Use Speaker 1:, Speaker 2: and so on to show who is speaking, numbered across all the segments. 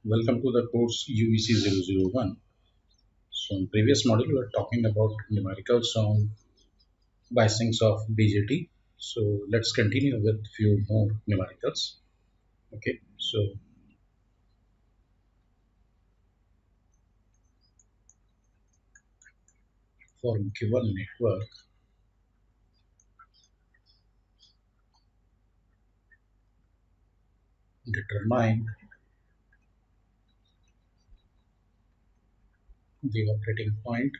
Speaker 1: Welcome to the course UVC 001. So in previous module we were talking about numericals on biasings of BJT. So let's continue with few more numericals. Okay, so for given network, determine the operating point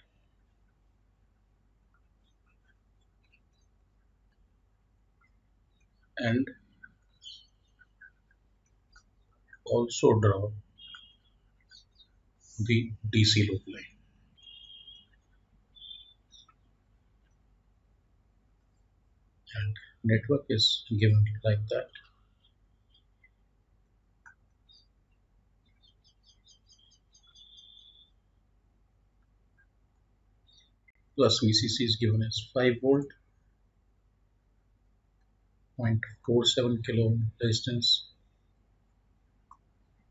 Speaker 1: and also draw the DC loop line. And network is given like that. Plus VCC is given as 5 volt, 0.47 kilo ohm resistance,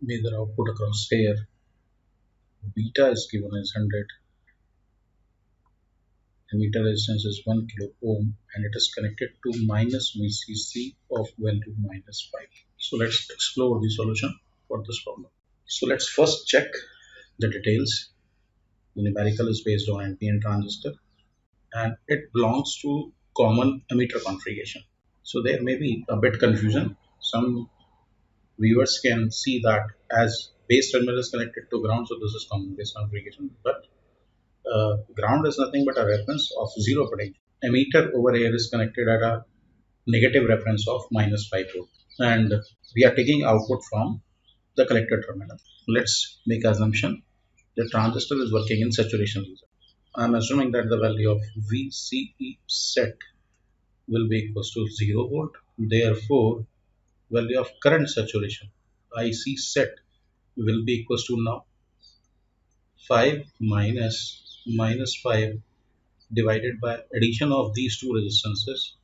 Speaker 1: measure output across here. Beta is given as 100, emitter resistance is 1 kilo ohm, and it is connected to minus VCC of value minus 5. So let's explore the solution for this problem. So let's first check the details. The numerical is based on NPN transistor and it belongs to common emitter configuration. So there may be a bit confusion. Some viewers can see that as base terminal is connected to ground, so this is common base configuration, but ground is nothing but a reference of zero potential. Emitter over here is connected at a negative reference of minus 5 volt, and we are taking output from the collector terminal. Let's make assumption the transistor is working in saturation region. I'm assuming that the value of VCE set will be equals to 0 volt. Therefore, value of current saturation IC set will be equals to now 5 minus 5 divided by addition of these two resistances.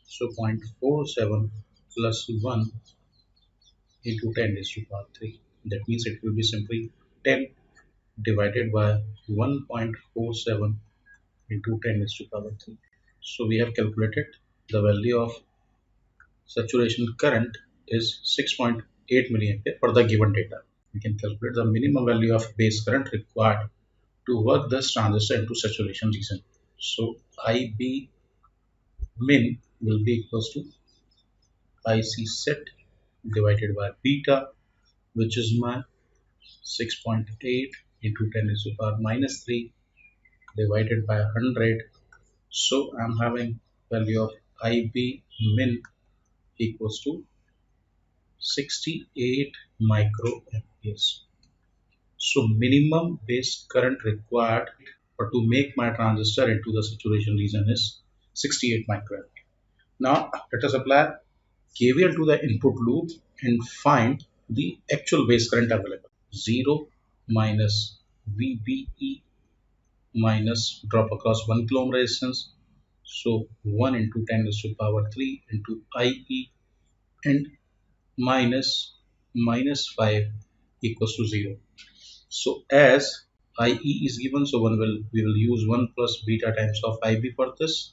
Speaker 1: So 0.47 plus 1 into 10 is to power 3. That means it will be simply 10 divided by 1.47 into 10 is to power 3. So we have calculated the value of saturation current is 6.8 milliampere for the given data. We can calculate the minimum value of base current required to work this transistor into saturation region. So IB min will be equals to IC set divided by beta, which is my 6.8 into 10 is to the power minus 3 divided by 100. So I'm having value of IB min equals to 68 microamperes. So minimum base current required for to make my transistor into the saturation region is 68 microampere. Now let us apply KVL to the input loop and find the actual base current available. 0 minus VBE minus drop across 1 kilo ohm resistance. So 1 into 10 is to the power 3 into IE and minus 5 equals to 0. So as IE is given, so we will use 1 plus beta times of IB for this,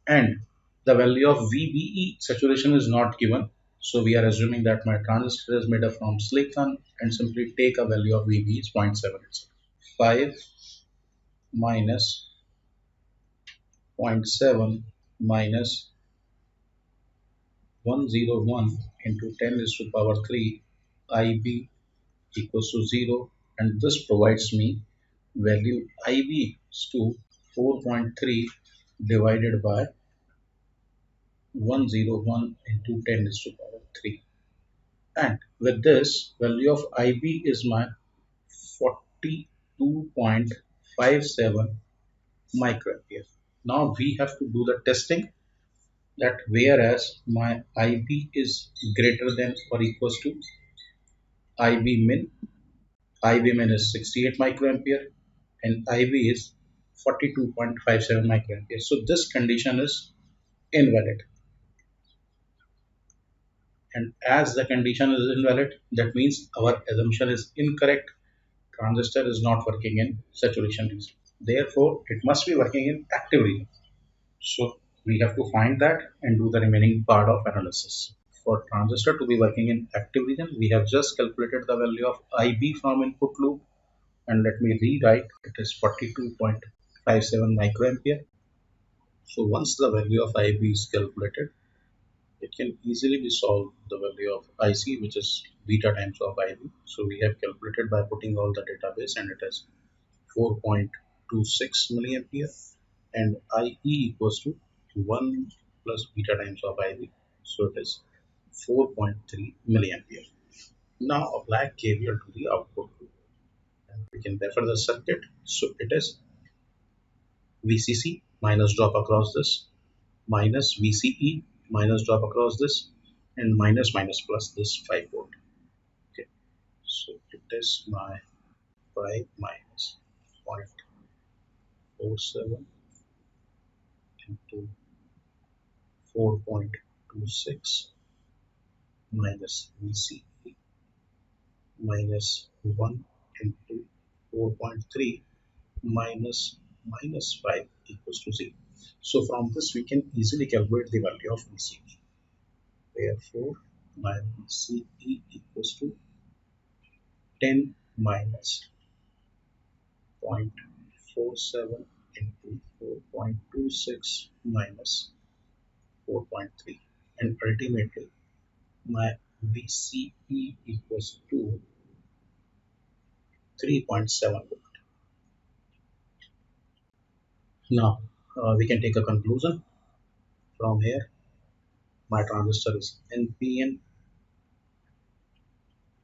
Speaker 1: and the value of VBE saturation is not given. So we are assuming that my transistor is made up from silicon and simply take a value of VBE is 0.7 itself. 5 minus 0.7 minus 101 into 10 is to the power 3 IB equals to 0, and this provides me value IB is to 4.3 divided by 101 into 10 is to the power 3, and with this value of IB is my 42.57 microampere. Now we have to do the testing, that whereas my IB is greater than or equals to IB min, IB min is 68 microampere and IB is 42.57 microampere. So this condition is invalid. And as the condition is invalid, that means our assumption is incorrect. Transistor is not working in saturation region. Therefore, it must be working in active region. So we have to find that and do the remaining part of analysis. For transistor to be working in active region, we have just calculated the value of IB from input loop, and let me rewrite it is 42.57 microampere. So once the value of IB is calculated, it can easily be solved the value of IC, which is beta times of IB. So we have calculated by putting all the database, and it is 4.26 milliampere, and IE equals to 1 plus beta times of IB. So it is 4.3 milliampere. Now apply KVL to the output loop. And we can refer the circuit. So it is VCC minus drop across this, minus VCE minus drop across this, and minus minus plus this 5 volt. Okay, so it is my 5 minus 0.47 into 4.26 minus VCE minus 1 into 4.3 minus minus 5 equals to 0. So from this we can easily calculate the value of VCE. Therefore, my VCE equals to 10 minus 0.47 into 4.26 minus 4.3, and ultimately my VCE equals to 3.7 volt. Now we can take a conclusion from here. My transistor is NPN,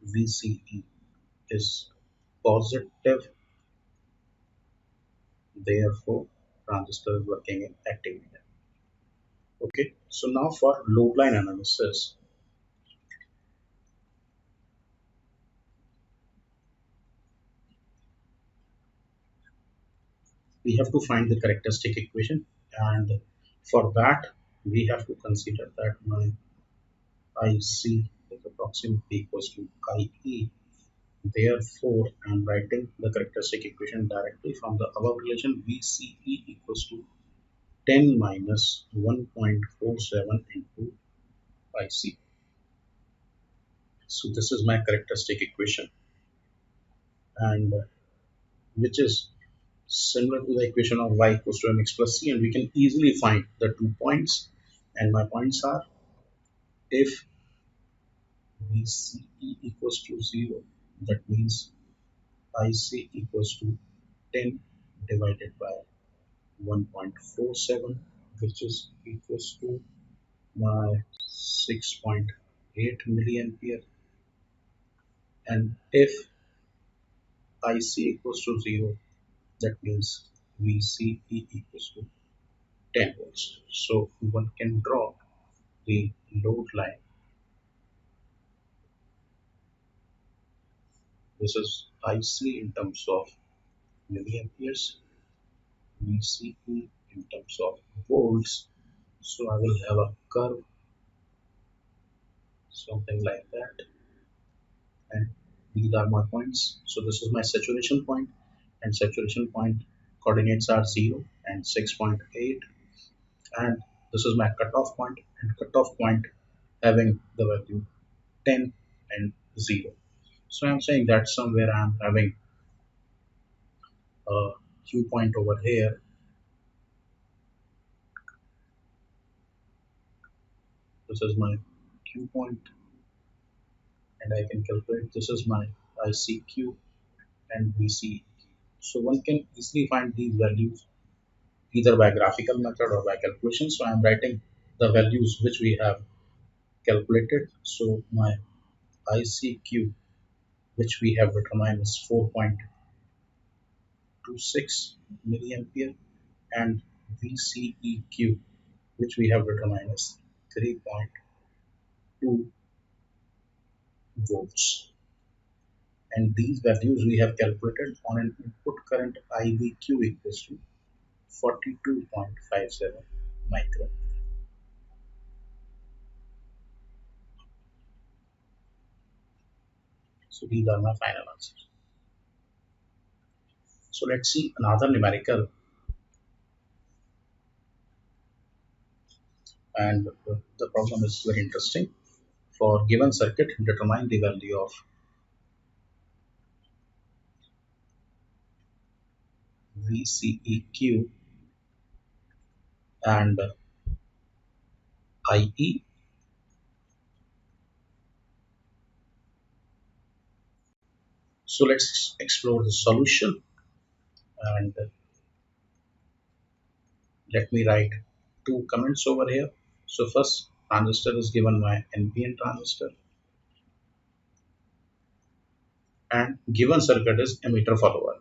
Speaker 1: VCE is positive, therefore transistor is working in active medium. Okay, so now for load line analysis, we have to find the characteristic equation, and for that we have to consider that my IC is approximately equals to IE. Therefore, I'm writing the characteristic equation directly from the above relation. VCE equals to 10 minus 1.47 into IC. So this is my characteristic equation, and which is similar to the equation of y equals to mx plus c, and we can easily find the 2 points, and my points are, if VCE equals to 0, that means IC equals to 10 divided by 1.47, which is equals to my 6.8 milliampere, and if IC equals to 0, that means VCE equals to 10 volts. So one can draw the load line. This is IC in terms of milliamperes, VCE in terms of volts. So I will have a curve, something like that, and these are my points. So this is my saturation point, and saturation point coordinates are 0 and 6.8, and this is my cutoff point, and cutoff point having the value 10 and 0. So I'm saying that somewhere I'm having a Q point over here. This is my Q point, and I can calculate this is my ICQ and VC. So one can easily find these values either by graphical method or by calculation. So I'm writing the values which we have calculated. So my ICQ, which we have determined, is 4.26 milliampere, and VCEQ, which we have determined, is 3.2 volts. And these values we have calculated on an input current IVQ equals to 42.57 micro. So these are my final answers. So let's see another numerical, and the problem is very interesting. For given circuit, determine the value of VCEQ and IE. So let's explore the solution, and let me write two comments over here. So first, transistor is given my NPN transistor, and given circuit is emitter follower,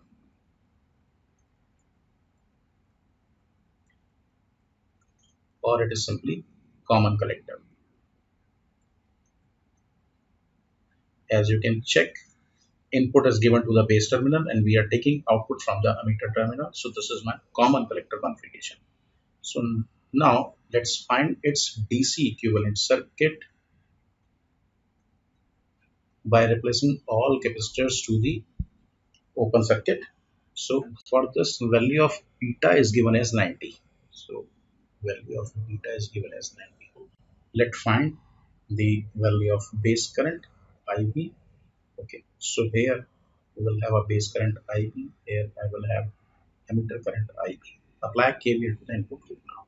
Speaker 1: or it is simply common collector. As you can check, input is given to the base terminal and we are taking output from the emitter terminal. So this is my common collector configuration. So now let's find its DC equivalent circuit by replacing all capacitors to the open circuit. So for this, value of beta is given as 90. So value of beta is given as 90. Let's find the value of base current IB. Okay, so here we will have a base current IB. Here I will have emitter current IB. Apply KVL to the input loop now.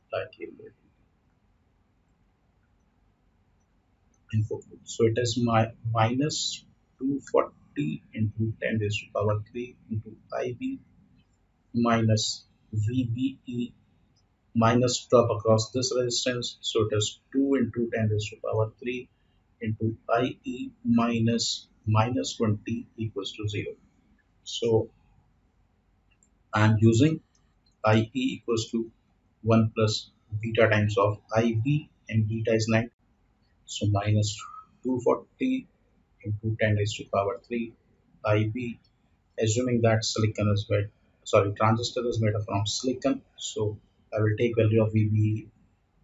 Speaker 1: Apply KVL input loop. So it is my minus 240 into 10 raised to power 3 into IB minus VBE minus drop across this resistance. So it is 2 into 10 raised to power 3 into IE minus 20 equals to 0. So I am using IE equals to 1 plus beta times of IB, and beta is 9. So minus 240 into 10 raised to power 3 IB, assuming that silicon is made, sorry, transistor is made from silicon. So I will take value of VB zero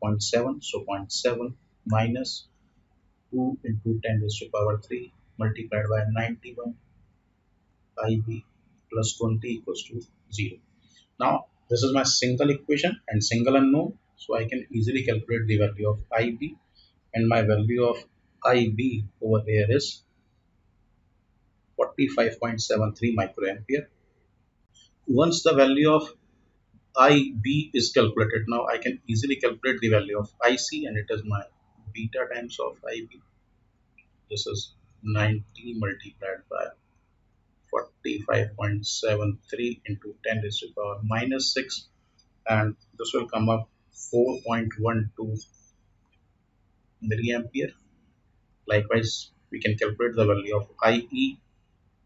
Speaker 1: point 0.7, so 0.7 minus 2 into 10 raised to power 3 multiplied by 91 IB plus 20 equals to 0. Now this is my single equation and single unknown, so I can easily calculate the value of IB, and my value of IB over here is 45.73 microampere. Once the value of IB is calculated, now I can easily calculate the value of IC, and it is my beta times of IB. This is 90 multiplied by 45.73 into 10 raised to the power minus 6, and this will come up 4.12 milliampere. Likewise, we can calculate the value of IE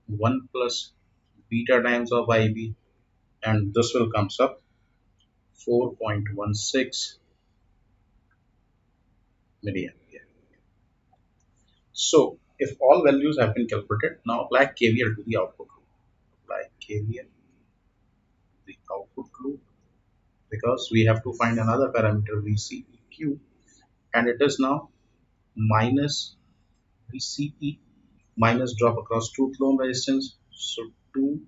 Speaker 1: 1 plus beta times of IB, and this will comes up 4.16 milliampere. So if all values have been calculated, now apply KVL to the output loop. Apply KVL to the output loop, because we have to find another parameter VCEQ, and it is now minus VCE minus drop across 2 ohm resistance. So 2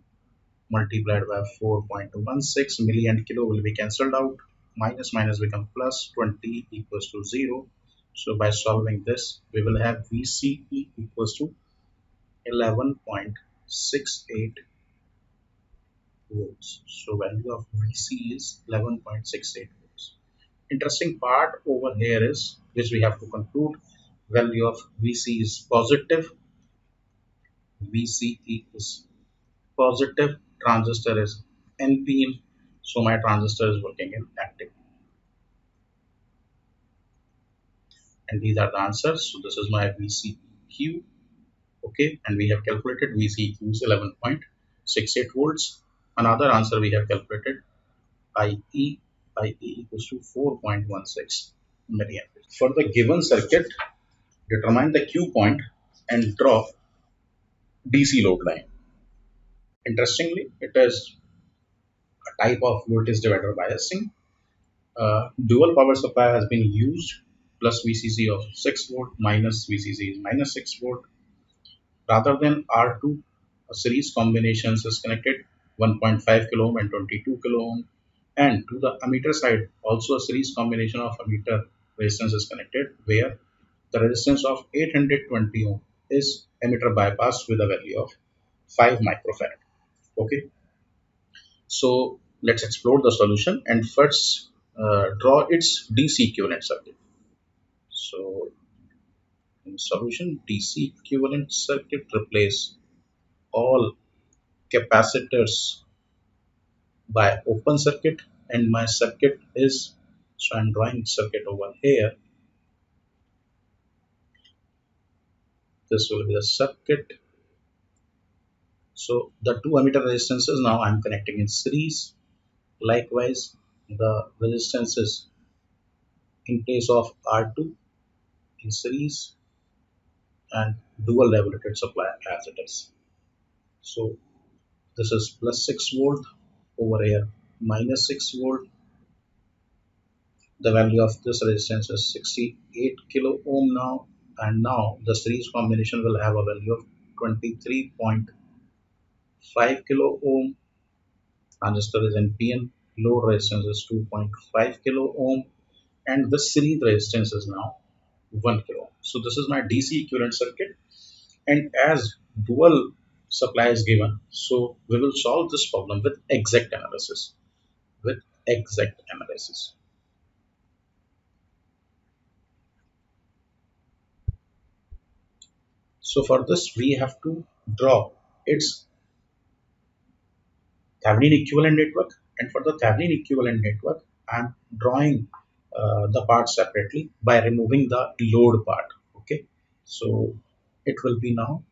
Speaker 1: multiplied by 4.16 milliamp kilo will be cancelled out. Minus minus become plus, 20 equals to 0. So by solving this, we will have VCE equals to 11.68 volts. So value of VC is 11.68 volts. Interesting part over here is, which we have to conclude, value of VC is positive. VCE is positive, transistor is NPN, so my transistor is working in active. And these are the answers. So this is my VCEQ. Okay, and we have calculated VCEQ is 11.68 volts. Another answer we have calculated IE equals to 4.16 milliamps. For the given circuit, determine the Q point and draw DC load line. Interestingly, it is a type of voltage divider biasing. Dual power supply has been used plus VCC of 6 volt minus VCC is minus 6 volt. Rather than R2, a series combinations is connected 1.5 kilo ohm and 22 kilo ohm. And to the ammeter side, also a series combination of ammeter resistance is connected, where the resistance of 820 ohm is emitter bypass with a value of 5 microfarad. Okay, so let's explore the solution and first draw its DC equivalent circuit. So in solution, DC equivalent circuit replace all capacitors by open circuit, and my circuit is, so I'm drawing circuit over here. This will be the circuit. So the two ammeter resistances now I'm connecting in series. Likewise, the resistances in case of R2 in series and dual regulated supply as it is. So this is plus 6 volt over here minus 6 volt. The value of this resistance is 68 kilo ohm now, and now the series combination will have a value of 23.5 kilo ohm. Transistor is NPN, load resistance is 2.5 kilo ohm, and the series resistance is now 1 kilo ohm. So this is my DC equivalent circuit, and as dual supply is given, so we will solve this problem with exact analysis. With exact analysis. So for this, we have to draw its Thevenin equivalent network, and for the Thevenin equivalent network, I'm drawing the part separately by removing the load part. Okay, so it will be now.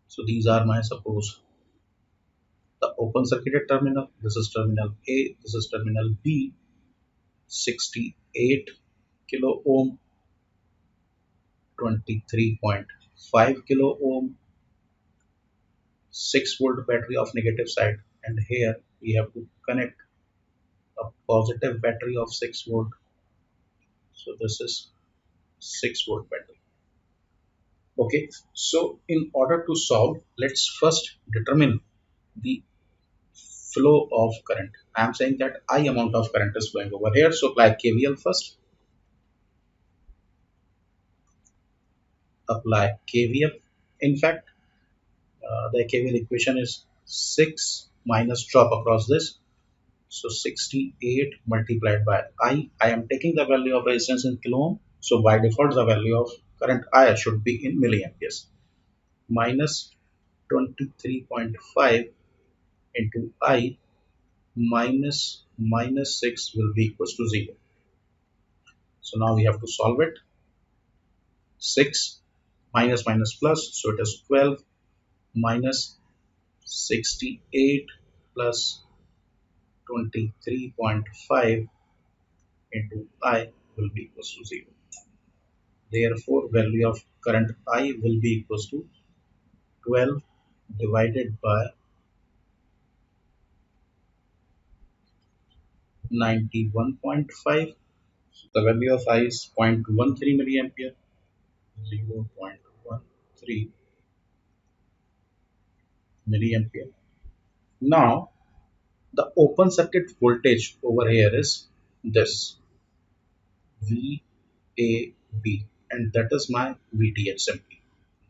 Speaker 1: So these are my, suppose, the open circuited terminal. This is terminal A. This is terminal B. 68 kilo ohm, 23.5 kilo ohm, 6 volt battery of negative side, and here we have to connect a positive battery of 6 volt. So this is 6 volt battery. Okay, so in order to solve, let's first determine the flow of current. I am saying that I amount of current is flowing over here. So apply KVL first. Apply KVL. In fact, the KVL equation is 6 minus drop across this. So 68 multiplied by I am taking the value of resistance in kilo ohm. So by default, the value of current I should be in milliamperes. Minus 23.5 into I minus minus 6 will be equals to 0. So now we have to solve it. 6 minus minus plus, so it is 12 minus 68 plus 23.5 into I will be equals to 0. Therefore, value of current I will be equals to 12 divided by 91.5. So the value of I is 0.13 milliampere. 0.13 milliampere. Now, the open circuit voltage over here is this VAB, and that is my VTH simply.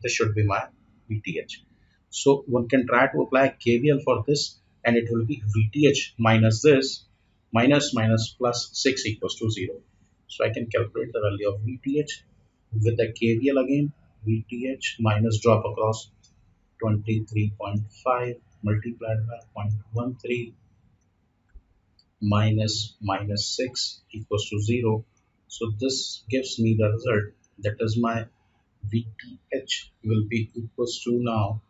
Speaker 1: This should be my VTH. So one can try to apply KVL for this, and it will be VTH minus this minus minus plus 6 equals to 0. So I can calculate the value of VTH with the KVL again. VTH minus drop across 23.5 multiplied by 0.13 minus minus 6 equals to 0. So this gives me the result, that is my VTH will be equals to now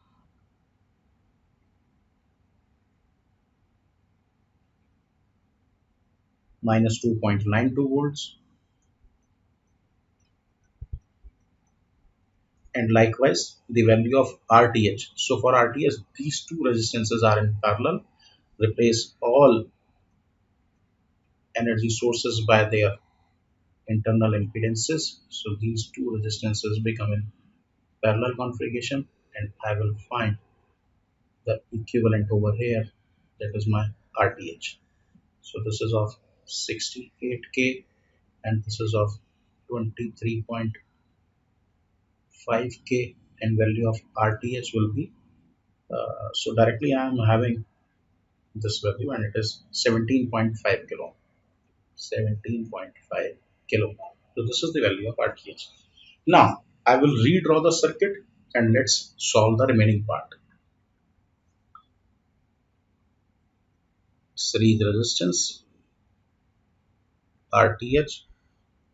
Speaker 1: minus 2.92 volts and likewise the value of RTH. So for RTH, these two resistances are in parallel. Replace all energy sources by their internal impedances. So these two resistances become in parallel configuration, and I will find the equivalent over here, that is my RTH. So this is of 68K and this is of 23.5K, and value of RTH will be so directly I am having this value and it is 17.5 kilo. 17.5 kilo. So this is the value of RTH. Now I will redraw the circuit and let's solve the remaining part. Series resistance RTH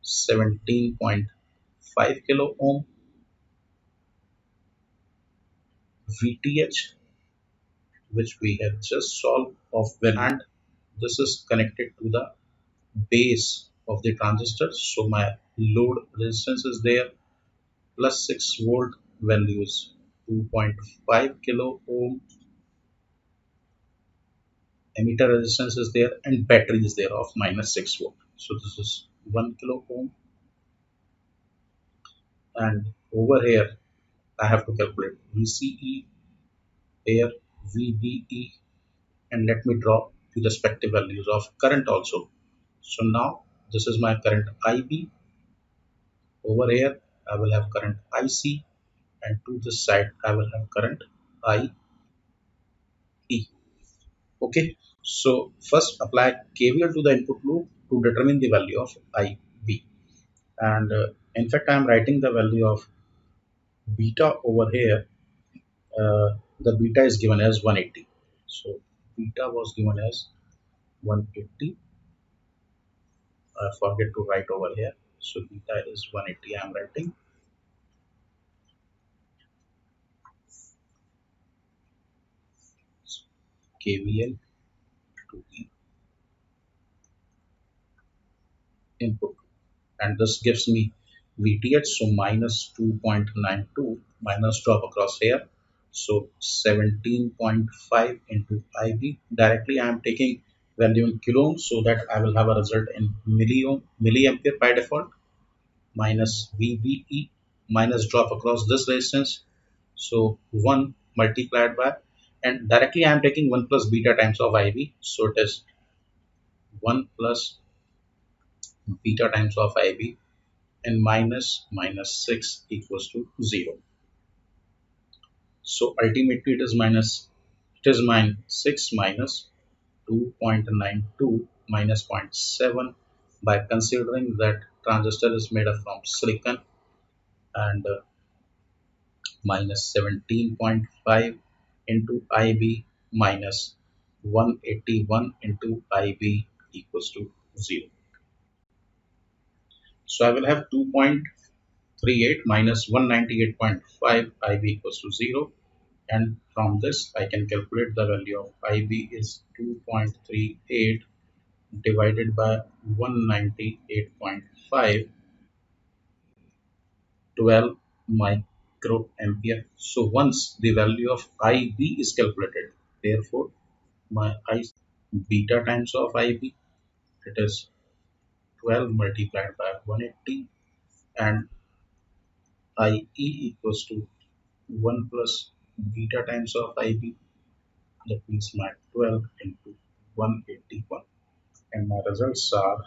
Speaker 1: 17.5 kilo ohm, VTH which we have just solved of well, and this is connected to the base of the transistor. So my load resistance is there, plus 6 volt, values 2.5 kilo ohm, emitter resistance is there, and battery is there of minus 6 volt. So this is 1 kilo ohm, and over here I have to calculate VCE, here VBE, and let me draw the respective values of current also. So now this is my current IB. Over here I will have current IC, and to this side I will have current IE. Okay, so first apply KVL to the input loop to determine the value of IB, and in fact I am writing the value of beta over here. The beta is given as 180. So beta was given as 180. I forget to write over here. So beta is 180. I am writing KVL to the input, and this gives me VTH, so minus 2.92 minus drop across here, so 17.5 into IB. Directly I am taking value in kilo ohm so that I will have a result in milliampere by default, minus VBE minus drop across this resistance, so 1 multiplied by, and directly I am taking 1 plus beta times of IB, so it is 1 plus beta times of IB, and minus minus 6 equals to 0. So ultimately it is minus 6 minus 2.92 minus zero point 0.7, by considering that transistor is made up from silicon, and minus 17.5 into IB minus 181 into IB equals to 0. So I will have 2.38 minus 198.5 IB equals to 0, and from this I can calculate the value of IB is 2.38 divided by 198.5, 12 microampere. So once the value of IB is calculated, therefore my I beta times of IB, it is 12 multiplied by 180, and IE equals to 1 plus beta times of IB, that means my 12 into 181, and my results are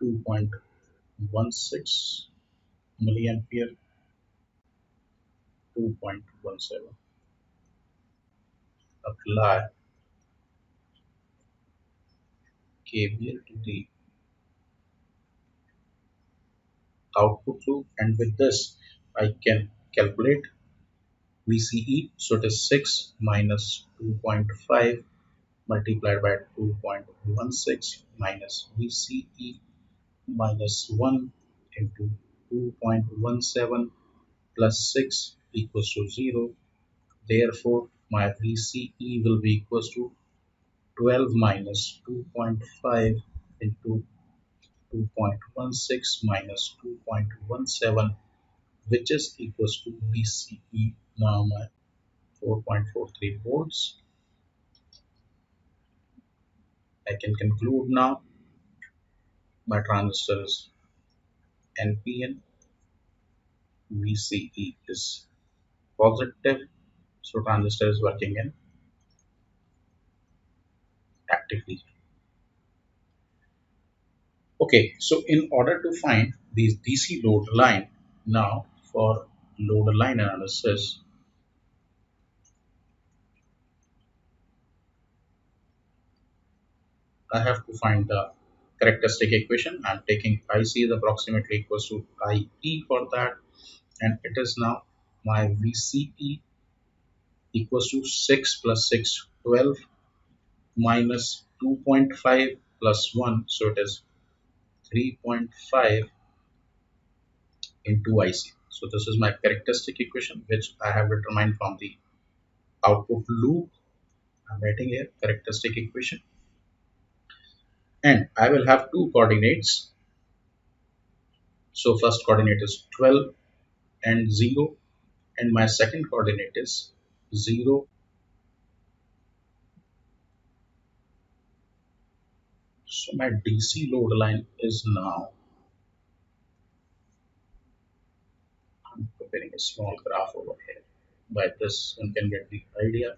Speaker 1: 2.16 milliampere, 2.17. Apply KVL to the output loop, and with this I can calculate VCE. So it is 6 minus 2.5 multiplied by 2.16 minus VCE minus 1 into 2.17 plus 6 equals to 0. Therefore, my VCE will be equals to 12 minus 2.5 into 2.16 minus 2.17 which is equals to VCE. Now my 4.43 volts. I can conclude now my transistor is NPN, VCE is positive, so transistor is working in actively. Okay, so in order to find the DC load line, now for load line analysis, I have to find the characteristic equation. I'm taking IC is approximately equals to IE for that, and it is now my VCE equals to 6 plus 6, 12 minus 2.5 plus 1, so it is 3.5 into IC. So this is my characteristic equation which I have determined from the output loop. I'm writing here characteristic equation, and I will have two coordinates. So first coordinate is 12 and 0, and my second coordinate is 0. So my DC load line is now, I'm preparing a small graph over here. By this one can get the idea.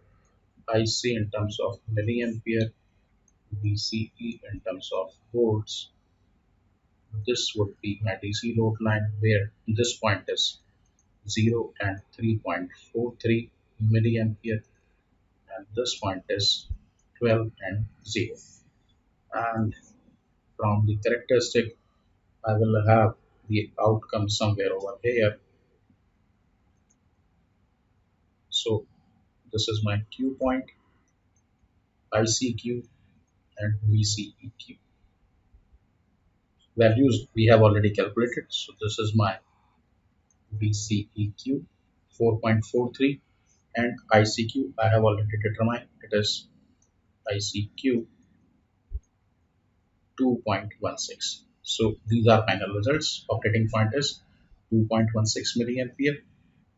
Speaker 1: IC in terms of milliampere, VCE in terms of volts. This would be my DC load line where this point is 0 and 3.43 milliampere, and this point is 12 and 0. And from the characteristic, I will have the outcome somewhere over here. So this is my Q point, ICQ and VCEQ. Values we have already calculated. So this is my VCEQ 4.43, and ICQ I have already determined, it is ICQ 2.16. So these are final results. Operating point is 2.16 milliampere,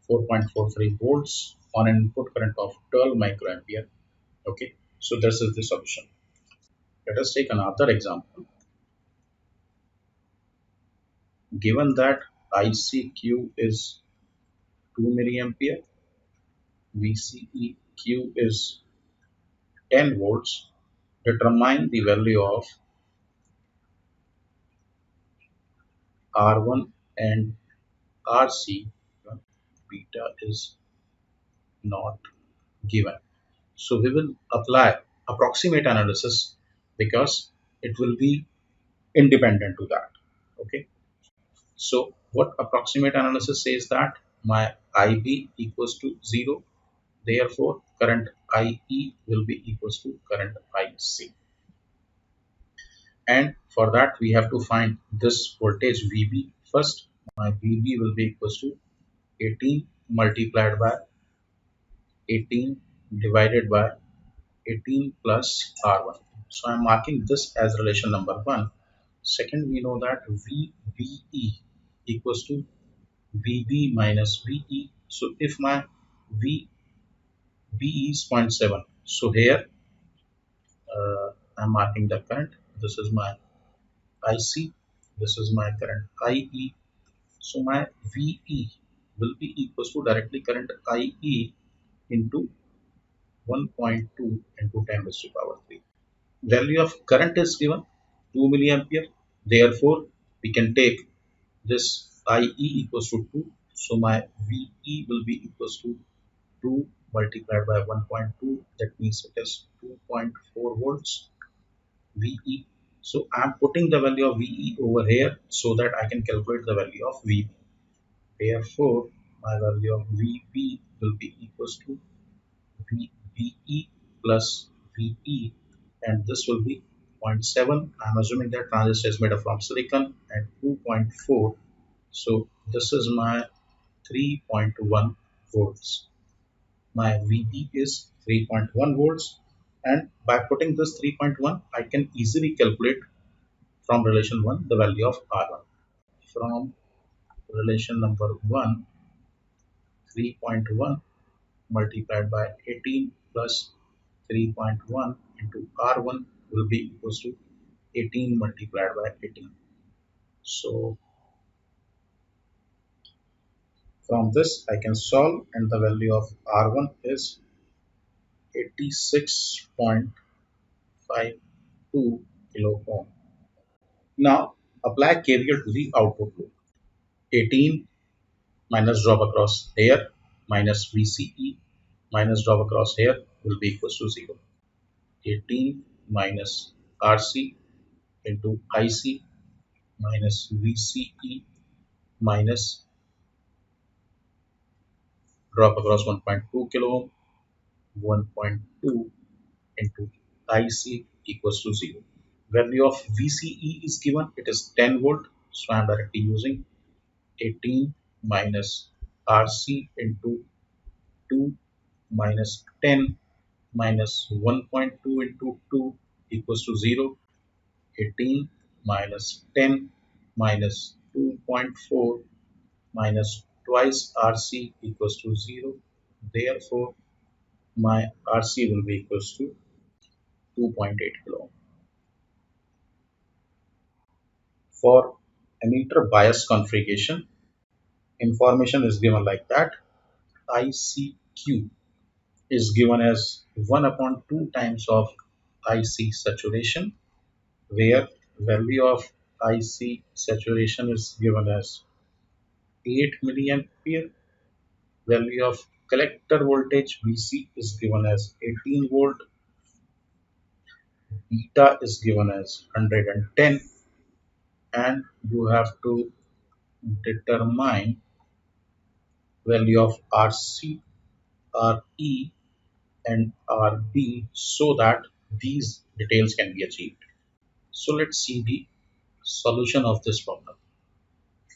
Speaker 1: 4.43 volts on an input current of 12 microampere. Okay, so this is the solution. Let us take another example. Given that ICQ is 2 milliampere, VCEQ is 10 volts, determine the value of R1 and RC. Beta is not given. So we will apply approximate analysis because it will be independent to that. Okay. So what approximate analysis says that my IB equals to 0. Therefore, current IE will be equals to current IC. And for that, we have to find this voltage VB first. My VB will be equals to 18 multiplied by 18 divided by 18 plus R1. So I'm marking this as relation number 1. Second, we know that VBE equals to VB minus VE. So if my VB is 0.7, so here I'm marking the current. This is my IC. This is my current IE. So my VE will be equals to directly current IE into 1.2 into 10 raised to power 3. Value of current is given 2 milliampere. Therefore, we can take this IE equals to 2. So my VE will be equals to 2 multiplied by 1.2. That means it is 2.4 volts VE. So I'm putting the value of VE over here so that I can calculate the value of VB. Therefore, my value of VB will be equals to VE plus VE, and this will be 0.7. I'm assuming that transistor is made up from silicon, and 2.4. So this is my 3.1 volts. My VB is 3.1 volts, and by putting this 3.1, I can easily calculate from relation 1 the value of R1. From relation number 1, 3.1 multiplied by 18 plus 3.1 into R1 will be equals to 18 multiplied by 18. So from this I can solve, and the value of R1 is 86.52 kilo ohm. Now apply KVL to the output loop. 18 minus drop across here minus VCE minus drop across here will be equals to 0. 18 minus RC into IC minus VCE minus drop across 1.2 kilo ohm, 1.2 into IC equals to 0. Value of VCE is given, it is 10 volt, so I am directly using 18 minus RC into 2 minus 10 minus 1.2 into 2 equals to 0. 18 minus 10 minus 2.4 minus twice RC equals to 0. Therefore, my RC will be equals to 2.8 kilo ohm. For emitter bias configuration, information is given like that. ICQ is given as 1 upon 2 times of IC saturation, where value of IC saturation is given as 8 milliampere. Value of collector voltage VC is given as 18 volt. Beta is given as 110, and you have to determine value of RC, RE and RB so that these details can be achieved. So let's see the solution of this problem.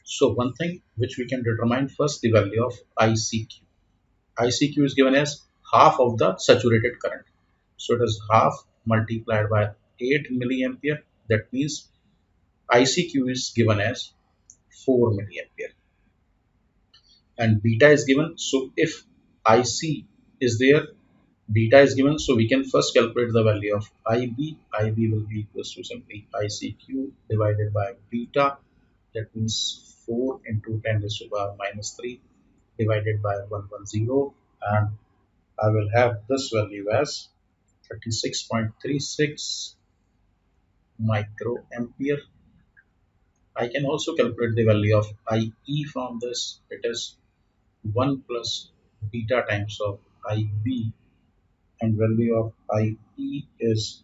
Speaker 1: So one thing which we can determine first, the value of ICQ. ICQ is given as half of the saturated current. So it is half multiplied by 8 milliampere. That means ICQ is given as 4 milliampere. And beta is given. So if IC is there, beta is given. So we can first calculate the value of IB. IB will be equals to simply ICQ divided by beta. That means 4 into 10 raised to the power minus 3 divided by 110, and I will have this value as 36.36 microampere. I can also calculate the value of IE from this. It is 1 plus beta times of IB, and value of IE is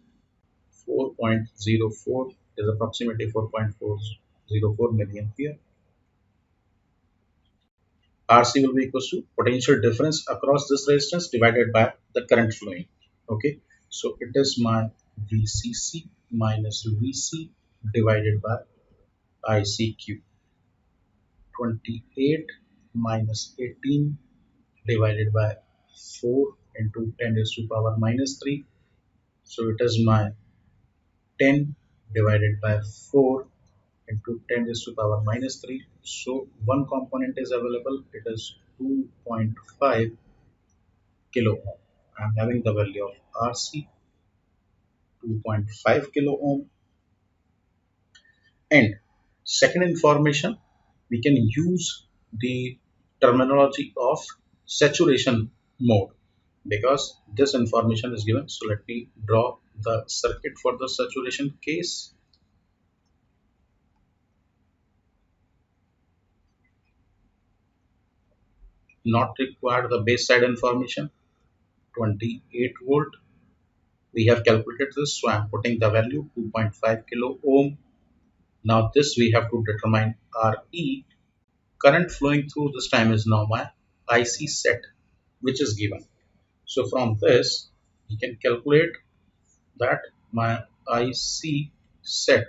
Speaker 1: 4.04, is approximately 4.404 milliampere. RC will be equals to potential difference across this resistance divided by the current flowing. Okay, so it is my VCC minus VC divided by ICQ. 28 minus 18 divided by 4 into 10 raised to power minus 3. So it is my 10 divided by 4 into 10 raised to power minus 3. So one component is available. It is 2.5 kilo ohm. I am having the value of RC 2.5 kilo ohm. And second information, we can use the terminology of saturation mode because this information is given. So let me draw the circuit for the saturation case. Not required the base side information. 28 volt. We have calculated this, so I am putting the value 2.5 kilo ohm. Now this we have to determine RE. Current flowing through this time is now my IC set, which is given. So from this we can calculate that my IC set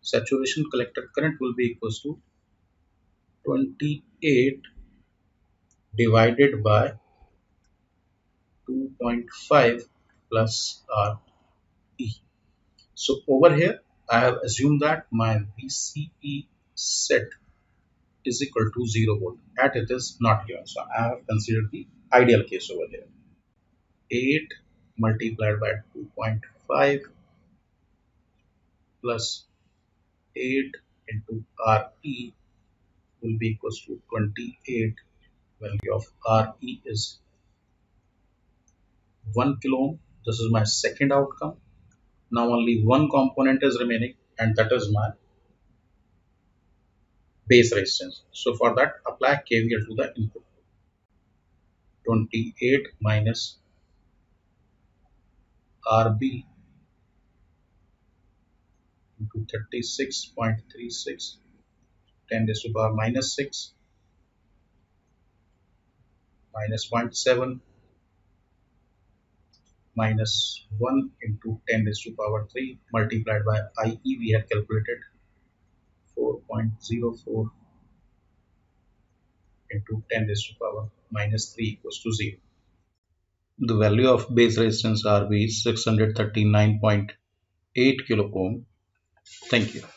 Speaker 1: saturation collector current will be equals to 28 divided by 2.5 plus RE. So over here I have assumed that my VCE set is equal to 0 volt. At it is not given. So I have considered the ideal case over here. 8 multiplied by 2.5 plus 8 into RE will be equals to 28. Value of RE is 1 kilo ohm. This is my second outcome. Now only one component is remaining, and that is my base resistance. So for that, apply KVL to the input. 28 minus RB into 36.36, 10 raised to the power minus 6, minus zero point 0.7, minus 1 into 10 raised to the power 3 multiplied by IE, we have calculated 4.04 into 10 raised to the power minus 3 equals to 0. The value of base resistance RB is 639.8 kilo ohm. Thank you.